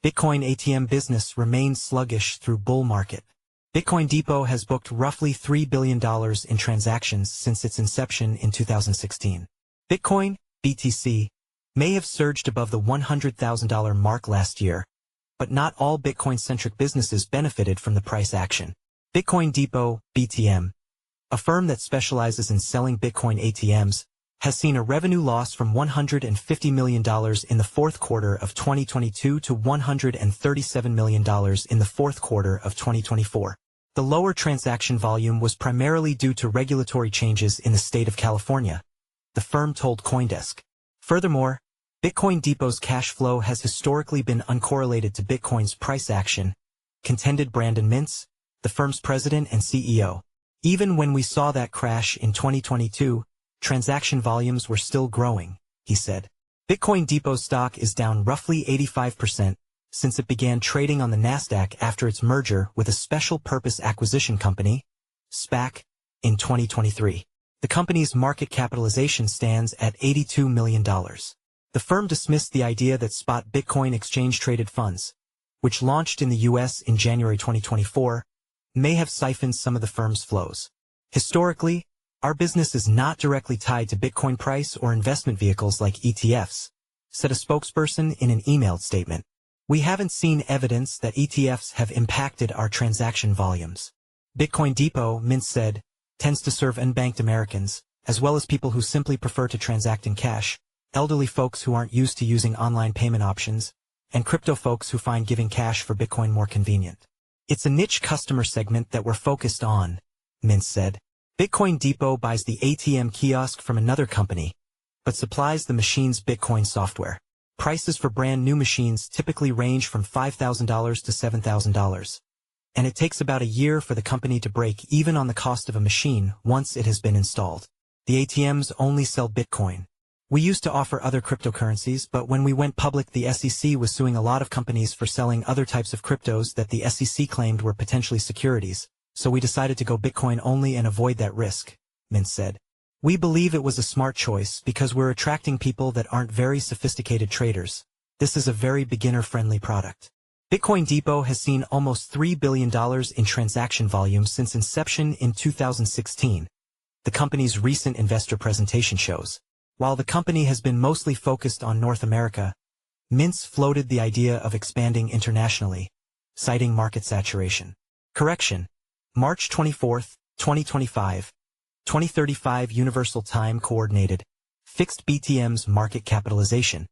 Bitcoin ATM business remains sluggish through bull market. Bitcoin Depot has booked roughly $3 billion in transactions since its inception in 2016. Bitcoin, BTC, may have surged above the $100,000 mark last year, but not all Bitcoin-centric businesses benefited from the price action. Bitcoin Depot, BTM, a firm that specializes in selling Bitcoin ATMs, has seen a revenue loss from $150 million in the fourth quarter of 2022 to $137 million in the fourth quarter of 2024. The lower transaction volume was primarily due to regulatory changes in the state of California, the firm told CoinDesk. Furthermore, Bitcoin Depot's cash flow has historically been uncorrelated to Bitcoin's price action, contended Brandon Mintz, the firm's president and CEO. Even when we saw that crash in 2022, transaction volumes were still growing, he said. Bitcoin Depot stock is down roughly 85% since it began trading on the Nasdaq after its merger with a special purpose acquisition company, SPAC, in 2023. The company's market capitalization stands at $82 million. The firm dismissed the idea that spot Bitcoin exchange-traded funds, which launched in the U.S. in January 2024, may have siphoned some of the firm's flows. Historically, our business is not directly tied to Bitcoin price or investment vehicles like ETFs, said a spokesperson in an emailed statement. We haven't seen evidence that ETFs have impacted our transaction volumes. Bitcoin Depot, Mintz said, tends to serve unbanked Americans, as well as people who simply prefer to transact in cash, elderly folks who aren't used to using online payment options, and crypto folks who find giving cash for Bitcoin more convenient. It's a niche customer segment that we're focused on, Mintz said. Bitcoin Depot buys the ATM kiosk from another company, but supplies the machine's Bitcoin software. Prices for brand new machines typically range from $5,000 to $7,000. And it takes about a year for the company to break even on the cost of a machine once it has been installed. The ATMs only sell Bitcoin. We used to offer other cryptocurrencies, but when we went public, the SEC was suing a lot of companies for selling other types of cryptos that the SEC claimed were potentially securities, so we decided to go Bitcoin only and avoid that risk, Mintz said. We believe it was a smart choice because we're attracting people that aren't very sophisticated traders. This is a very beginner-friendly product. Bitcoin Depot has seen almost $3 billion in transaction volume since inception in 2016, the company's recent investor presentation shows. While the company has been mostly focused on North America, Mintz floated the idea of expanding internationally, citing market saturation. Correction. March 24, 2025, 2035 Universal Time Coordinated, fixed BTM's market capitalization.